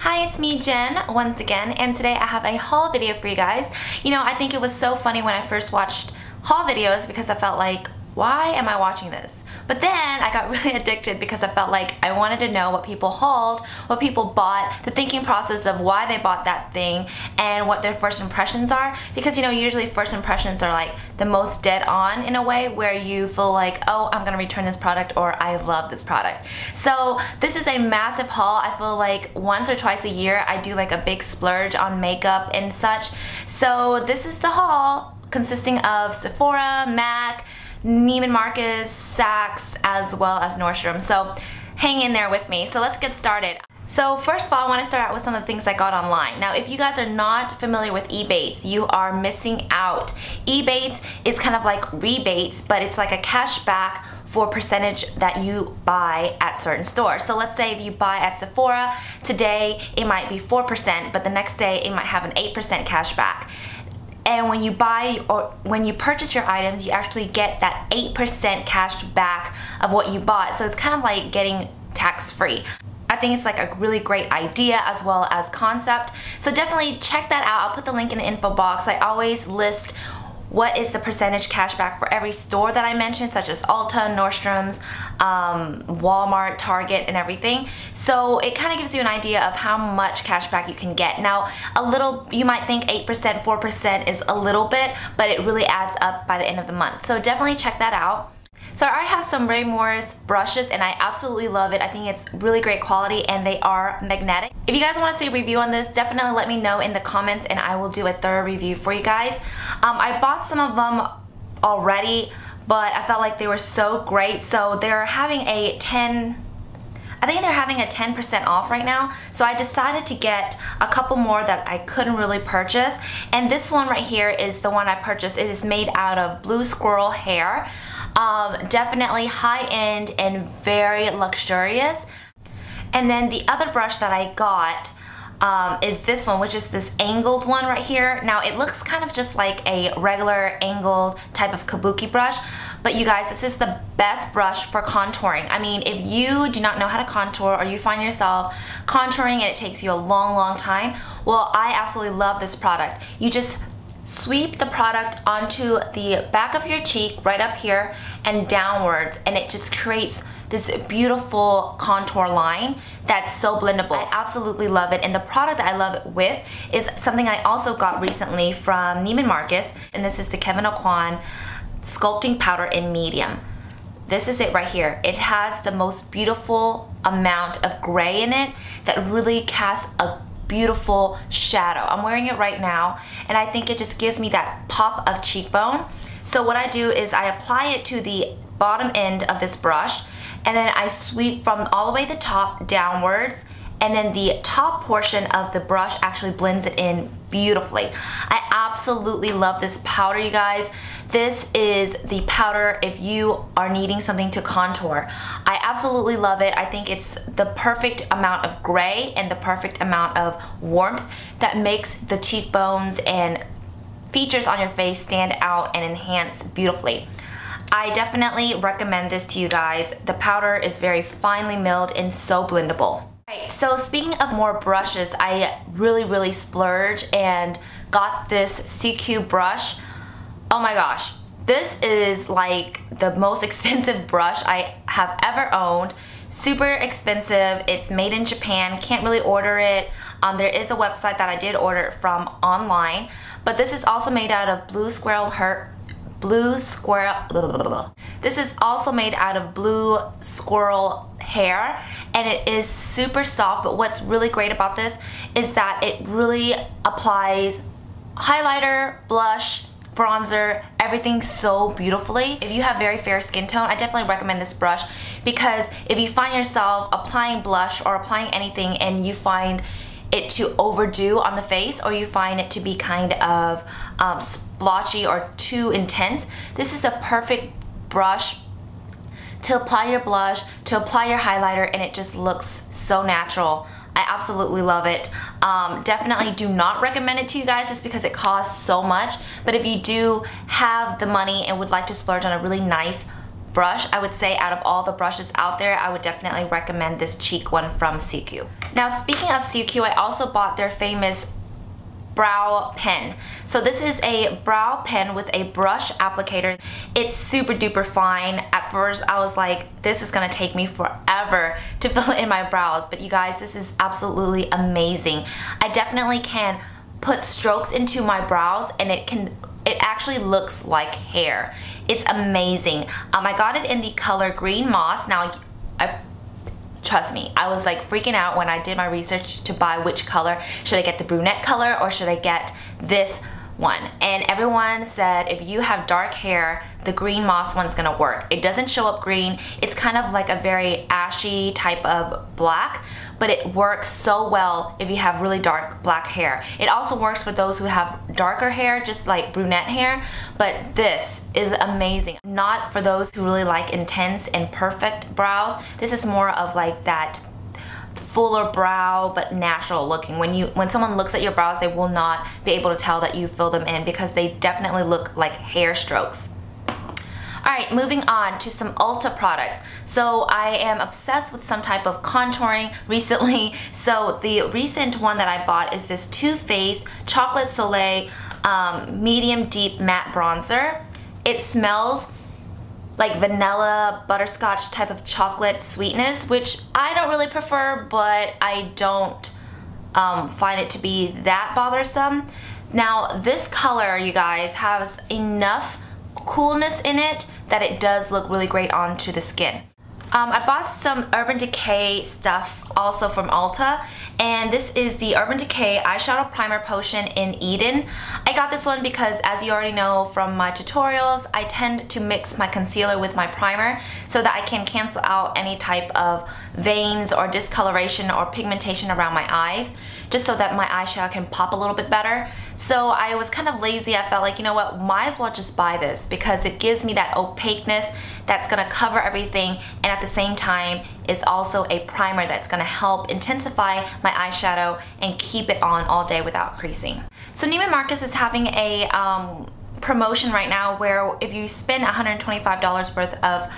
Hi, it's me, Jen, once again, and today I have a haul video for you guys. You know, I think it was so funny when I first watched haul videos because I felt like, why am I watching this? But then I got really addicted because I felt like I wanted to know what people hauled, what people bought, the thinking process of why they bought that thing, and what their first impressions are. Because, you know, usually first impressions are like the most dead on in a way where you feel like, oh, I'm gonna return this product, or I love this product. So this is a massive haul. I feel like once or twice a year I do like a big splurge on makeup and such. So this is the haul consisting of Sephora, MAC, Neiman Marcus, Saks, as well as Nordstrom. So hang in there with me. So let's get started. So first of all, I want to start out with some of the things I got online. Now, if you guys are not familiar with EBATES, you are missing out. EBATES is kind of like rebates, but it's like a cash back for percentage that you buy at certain stores. So let's say if you buy at Sephora, today it might be 4%, but the next day it might have an 8% cash back. And when you buy or when you purchase your items, you actually get that 8% cash back of what you bought. So it's kind of like getting tax-free. I think it's like a really great idea as well as concept. So definitely check that out. I'll put the link in the info box. I always list what is the percentage cashback for every store that I mentioned, such as Ulta, Nordstrom's, Walmart, Target, and everything. So it kind of gives you an idea of how much cashback you can get. Now, you might think 8%, 4% is a little bit, but it really adds up by the end of the month. So definitely check that out. So I already have some Morse brushes and I absolutely love it. I think it's really great quality and they are magnetic. If you guys want to see a review on this, definitely let me know in the comments and I will do a thorough review for you guys. I bought some of them already, but I felt like they were so great. So they're having a 10% off right now. So I decided to get a couple more that I couldn't really purchase. And this one right here is the one I purchased. It is made out of blue squirrel hair. Definitely high-end and very luxurious. And then the other brush that I got is this one, which is this angled one right here. Now it looks kind of just like a regular angled type of kabuki brush, but you guys, this is the best brush for contouring. I mean, if you do not know how to contour or you find yourself contouring and it takes you a long time, well, I absolutely love this product. You just sweep the product onto the back of your cheek right up here and downwards, and it just creates this beautiful contour line that's so blendable. I absolutely love it, and the product that I love it with is something I also got recently from Neiman Marcus, and this is the Kevyn Aucoin Sculpting Powder in Medium. This is it right here. It has the most beautiful amount of gray in it that really casts a beautiful shadow. I'm wearing it right now and I think it just gives me that pop of cheekbone. So what I do is I apply it to the bottom end of this brush and then I sweep from all the way to the top downwards, and then the top portion of the brush actually blends it in beautifully. I absolutely love this powder, you guys. This is the powder if you are needing something to contour. I absolutely love it. I think it's the perfect amount of gray and the perfect amount of warmth that makes the cheekbones and features on your face stand out and enhance beautifully. I definitely recommend this to you guys. The powder is very finely milled and so blendable. Alright, so speaking of more brushes, I really splurge and got this SUQQU brush. Oh my gosh, this is like the most expensive brush I have ever owned. Super expensive. It's made in Japan. Can't really order it. There is a website that I did order it from online, but this is also made out of This is also made out of blue squirrel hair, and it is super soft, but what's really great about this is that it really applies highlighter, blush, bronzer, everything so beautifully. If you have very fair skin tone, I definitely recommend this brush, because if you find yourself applying blush or applying anything and you find it to overdo on the face, or you find it to be kind of splotchy or too intense, this is a perfect brush to apply your blush, to apply your highlighter, and it just looks so natural. I absolutely love it. Definitely do not recommend it to you guys just because it costs so much, but if you do have the money and would like to splurge on a really nice brush. I would say out of all the brushes out there, I would definitely recommend this cheek one from SUQQU. Now speaking of SUQQU, I also bought their famous brow pen. So this is a brow pen with a brush applicator. It's super duper fine. At first I was like, this is gonna take me forever to fill in my brows, but you guys, this is absolutely amazing. I definitely can put strokes into my brows and it actually looks like hair. It's amazing. I got it in the color Green Moss. Now trust me, I was like freaking out when I did my research to buy which color. Should I get the brunette color or should I get this one? And everyone said if you have dark hair, the Green Moss one's gonna work. It doesn't show up green. It's kind of like a very ashy type of black, but it works so well if you have really dark black hair. It also works for those who have darker hair, just like brunette hair, but this is amazing. Not for those who really like intense and perfect brows. This is more of like that fuller brow but natural looking. When someone looks at your brows, they will not be able to tell that you fill them in because they definitely look like hair strokes. Alright, moving on to some Ulta products. So I am obsessed with some type of contouring recently. So the recent one that I bought is this Too Faced Chocolate Soleil medium deep matte bronzer. It smells like vanilla butterscotch type of chocolate sweetness, which I don't really prefer, but I don't find it to be that bothersome. Now this color, you guys, has enough coolness in it that it does look really great onto the skin. I bought some Urban Decay stuff also from Ulta, and this is the Urban Decay Eyeshadow Primer Potion in Eden. I got this one because, as you already know from my tutorials, I tend to mix my concealer with my primer so that I can cancel out any type of veins or discoloration or pigmentation around my eyes, just so that my eyeshadow can pop a little bit better. So I was kind of lazy. I felt like, you know what, might as well just buy this because it gives me that opaqueness that's gonna cover everything, and at the same time is also a primer that's gonna help intensify my eyeshadow and keep it on all day without creasing. So Neiman Marcus is having a promotion right now where if you spend $125 worth of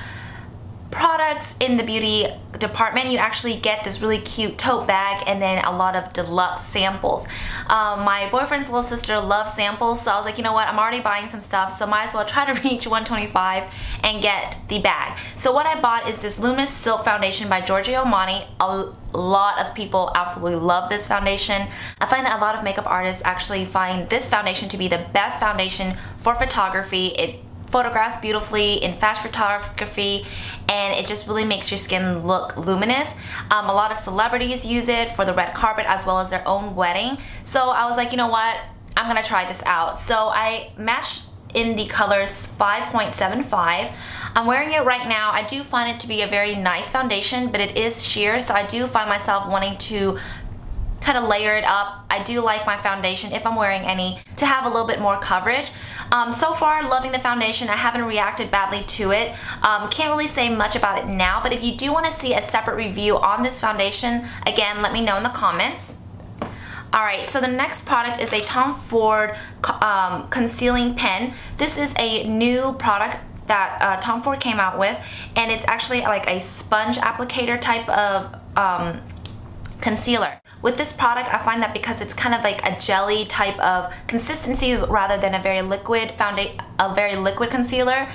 products in the beauty department, you actually get this really cute tote bag and then a lot of deluxe samples. My boyfriend's little sister loves samples, so I was like, you know what, I'm already buying some stuff, so might as well try to reach $125 and get the bag. So what I bought is this Luminous Silk Foundation by Giorgio Armani. A lot of people absolutely love this foundation. I find that a lot of makeup artists actually find this foundation to be the best foundation for photography. It photographs beautifully in fashion photography, and it just really makes your skin look luminous. A lot of celebrities use it for the red carpet as well as their own wedding. So I was like, you know what, I'm gonna try this out. So I matched in the colors 5.75. I'm wearing it right now. I do find it to be a very nice foundation, but it is sheer, so I do find myself wanting to kind of layer it up. I do like my foundation, if I'm wearing any, to have a little bit more coverage. So far, loving the foundation. I haven't reacted badly to it. Can't really say much about it now, but if you do want to see a separate review on this foundation, again, let me know in the comments. Alright, so the next product is a Tom Ford concealing pen. This is a new product that Tom Ford came out with, and it's actually like a sponge applicator type of concealer. With this product, I find that because it's kind of like a jelly type of consistency rather than a very liquid concealer,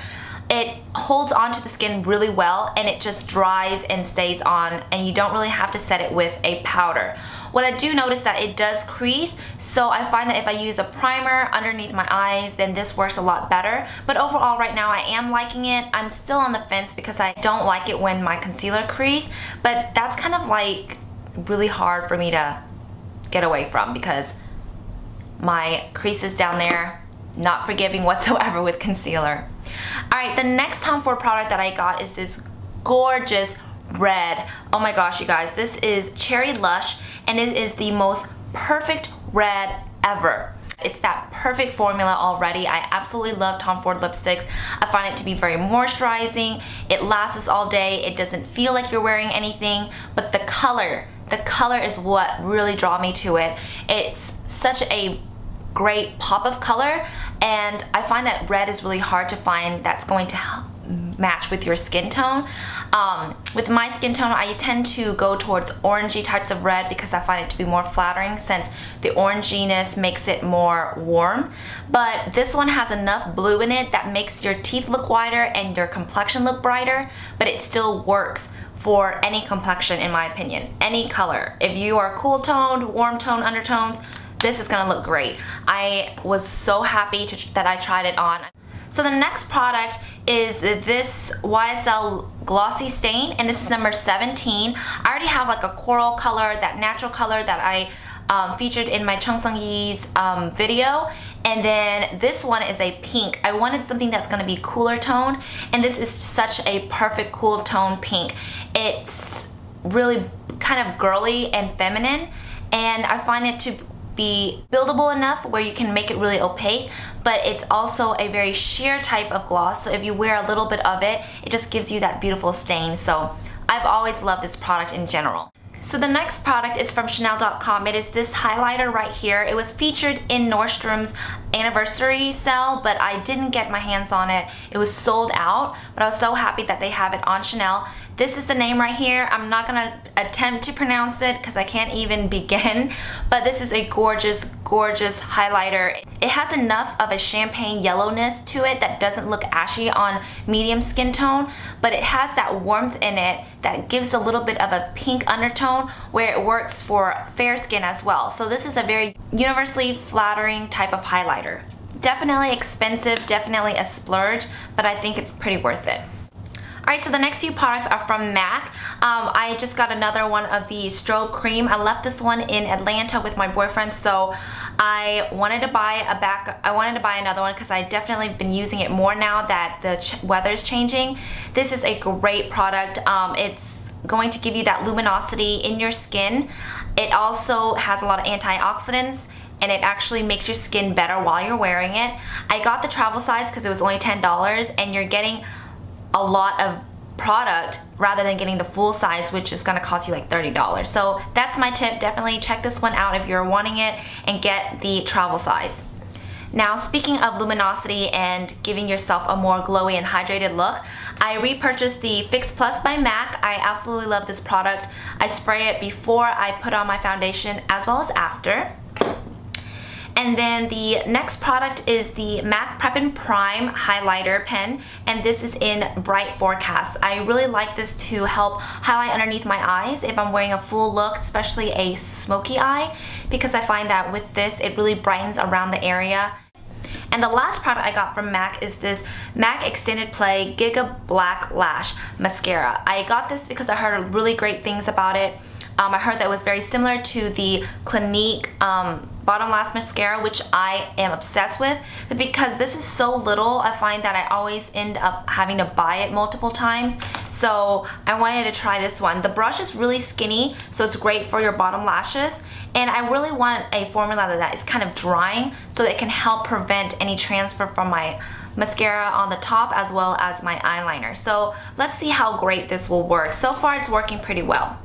it holds onto the skin really well and it just dries and stays on, and you don't really have to set it with a powder. What I do notice that it does crease, so I find that if I use a primer underneath my eyes, then this works a lot better. But overall right now I am liking it. I'm still on the fence because I don't like it when my concealer crease, but that's kind of like really hard for me to get away from because my creases down there, not forgiving whatsoever with concealer. Alright, the next Tom Ford product that I got is this gorgeous red. Oh my gosh, you guys, this is Cherry Lush, and it is the most perfect red ever. It's that perfect formula already. I absolutely love Tom Ford lipsticks. I find it to be very moisturizing. It lasts all day. It doesn't feel like you're wearing anything, but the color is what really draw me to it. It's such a great pop of color, and I find that red is really hard to find that's going to match with your skin tone. With my skin tone, I tend to go towards orangey types of red because I find it to be more flattering since the oranginess makes it more warm. But this one has enough blue in it that makes your teeth look whiter and your complexion look brighter, but it still works for any complexion in my opinion, any color. If you are cool toned, warm toned undertones, this is gonna look great. I was so happy that I tried it on. So the next product is this YSL Glossy Stain, and this is number 17. I already have like a coral color, that natural color that I featured in my Chung Sung Yee's video, and then this one is a pink. I wanted something that's gonna be cooler tone, and this is such a perfect cool tone pink. It's really kind of girly and feminine, and I find it to be buildable enough where you can make it really opaque, but it's also a very sheer type of gloss, so if you wear a little bit of it, it just gives you that beautiful stain. So I've always loved this product in general. So the next product is from Chanel.com. It is this highlighter right here. It was featured in Nordstrom's anniversary sale, but I didn't get my hands on it. It was sold out, but I was so happy that they have it on Chanel. This is the name right here. I'm not gonna attempt to pronounce it because I can't even begin, but this is a gorgeous, gorgeous highlighter. It has enough of a champagne yellowness to it that doesn't look ashy on medium skin tone, but it has that warmth in it that gives a little bit of a pink undertone where it works for fair skin as well. So this is a very universally flattering type of highlighter. Definitely expensive, definitely a splurge, but I think it's pretty worth it. Alright, so the next few products are from MAC. I just got another one of the Strobe Cream. I left this one in Atlanta with my boyfriend, so I wanted to buy another one because I definitely been using it more now that the weather's changing. This is a great product. It's going to give you that luminosity in your skin. It also has a lot of antioxidants, and it actually makes your skin better while you're wearing it. I got the travel size because it was only $10, and you're getting a lot of product rather than getting the full size, which is gonna cost you like $30. So that's my tip. Definitely check this one out if you're wanting it and get the travel size. Now, speaking of luminosity and giving yourself a more glowy and hydrated look, I repurchased the Fix Plus by MAC. I absolutely love this product. I spray it before I put on my foundation as well as after. And then the next product is the MAC Prep and Prime Highlighter Pen, and this is in Bright Forecast. I really like this to help highlight underneath my eyes if I'm wearing a full look, especially a smoky eye, because I find that with this it really brightens around the area. And the last product I got from MAC is this MAC Extended Play Giga Black Lash Mascara. I got this because I heard really great things about it. I heard that it was very similar to the Clinique Bottom Lash Mascara, which I am obsessed with. But because this is so little, I find that I always end up having to buy it multiple times. So I wanted to try this one. The brush is really skinny, so it's great for your bottom lashes. And I really want a formula that is kind of drying so that it can help prevent any transfer from my mascara on the top as well as my eyeliner. So let's see how great this will work. So far it's working pretty well.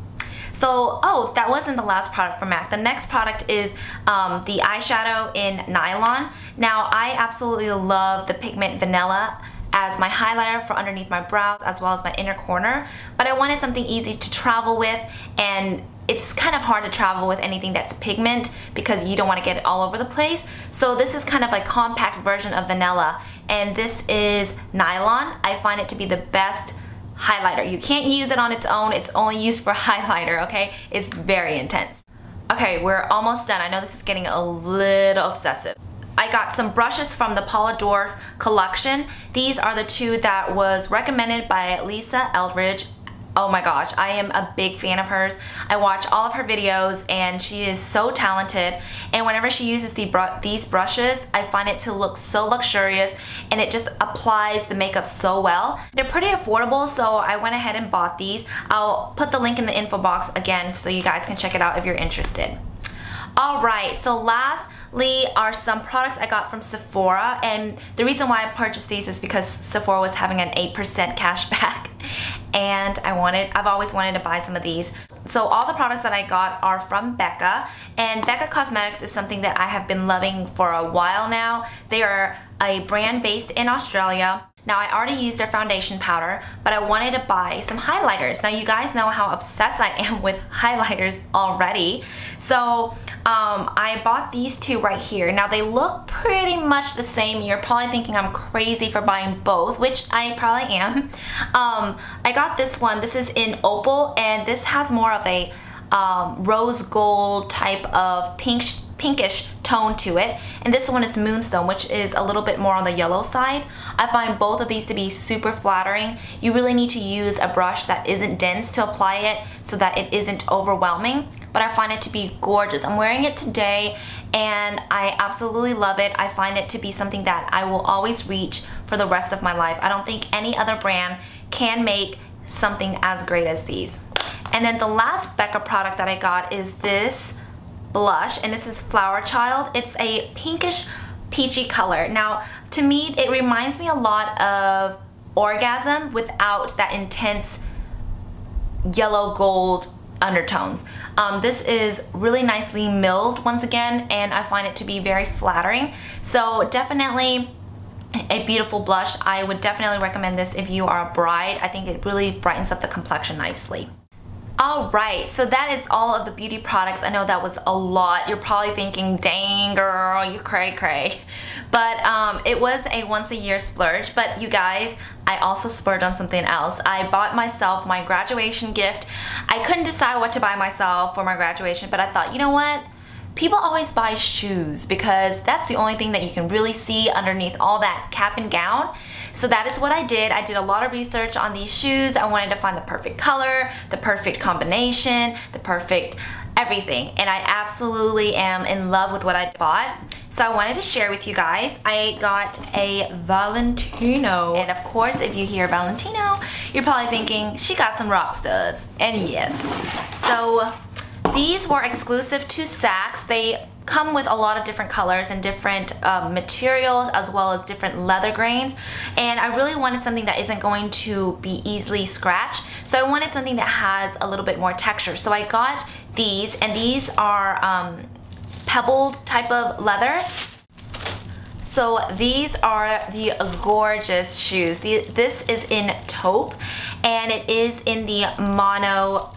So, oh, that wasn't the last product from MAC. The next product is the eyeshadow in Nylon. Now, I absolutely love the pigment Vanilla as my highlighter for underneath my brows as well as my inner corner, but I wanted something easy to travel with, and it's kind of hard to travel with anything that's pigment because you don't want to get it all over the place. So this is kind of a compact version of Vanilla, and this is Nylon. I find it to be the best highlighter. You can't use it on its own. It's only used for highlighter, okay? It's very intense. Okay, we're almost done. I know this is getting a little obsessive. I got some brushes from the Paula Dworf collection. These are the two that was recommended by Lisa Eldridge. Oh my gosh, I am a big fan of hers. I watch all of her videos and she is so talented, and whenever she uses these brushes, I find it to look so luxurious and it just applies the makeup so well. They're pretty affordable, so I went ahead and bought these. I'll put the link in the info box again so you guys can check it out if you're interested. Alright, so lastly are some products I got from Sephora, and the reason why I purchased these is because Sephora was having an 8% cash back, and I've always wanted to buy some of these. So all the products that I got are from Becca, and Becca Cosmetics is something that I have been loving for a while now. They are a brand based in Australia. Now I already used their foundation powder, but I wanted to buy some highlighters. Now you guys know how obsessed I am with highlighters already. So I bought these two right here. Now they look pretty much the same. You're probably thinking I'm crazy for buying both, which I probably am. I got this one. This is in Opal, and this has more of a rose gold type of pinkish tone to it, and this one is Moonstone, which is a little bit more on the yellow side. I find both of these to be super flattering. You really need to use a brush that isn't dense to apply it so that it isn't overwhelming, but I find it to be gorgeous. I'm wearing it today and I absolutely love it. I find it to be something that I will always reach for the rest of my life. I don't think any other brand can make something as great as these. And then the last Becca product that I got is this blush, and this is Flower Child. It's a pinkish peachy color. Now to me it reminds me a lot of Orgasm without that intense yellow gold undertones. This is really nicely milled once again, and I find it to be very flattering. So definitely a beautiful blush. I would definitely recommend this if you are a bride. I think it really brightens up the complexion nicely. Alright, so that is all of the beauty products. I know that was a lot. You're probably thinking, dang girl, you cray cray. But it was a once a year splurge. But you guys, I also splurged on something else. I bought myself my graduation gift. I couldn't decide what to buy myself for my graduation, but I thought, you know what? People always buy shoes because that's the only thing that you can really see underneath all that cap and gown. So that is what I did. I did a lot of research on these shoes. I wanted to find the perfect color, the perfect combination, the perfect everything. And I absolutely am in love with what I bought. So I wanted to share with you guys. I got a Valentino. And of course, if you hear Valentino, you're probably thinking she got some rock studs. And yes. So these were exclusive to Saks. They come with a lot of different colors and different materials, as well as different leather grains, and I really wanted something that isn't going to be easily scratched. So I wanted something that has a little bit more texture. So I got these, and these are pebbled type of leather. So these are the gorgeous shoes. This is in taupe, and it is in the monotone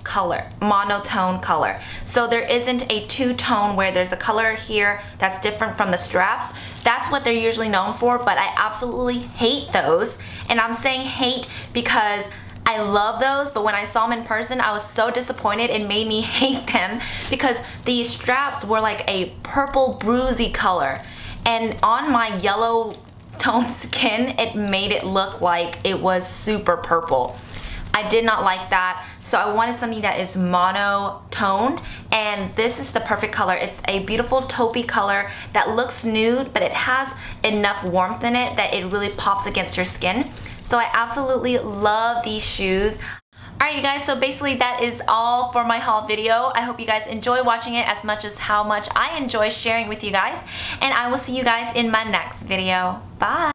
color. So there isn't a two-tone where there's a color here that's different from the straps. That's what they're usually known for, but I absolutely hate those. And I'm saying hate because I love those, but when I saw them in person, I was so disappointed. It made me hate them because these straps were like a purple bruisey color. And on my yellow toned skin, it made it look like it was super purple. I did not like that, so I wanted something that is monotone, and this is the perfect color. It's a beautiful taupey color that looks nude, but it has enough warmth in it that it really pops against your skin. So I absolutely love these shoes. Alright you guys, so basically that is all for my haul video. I hope you guys enjoy watching it as much as how much I enjoy sharing with you guys. And I will see you guys in my next video. Bye!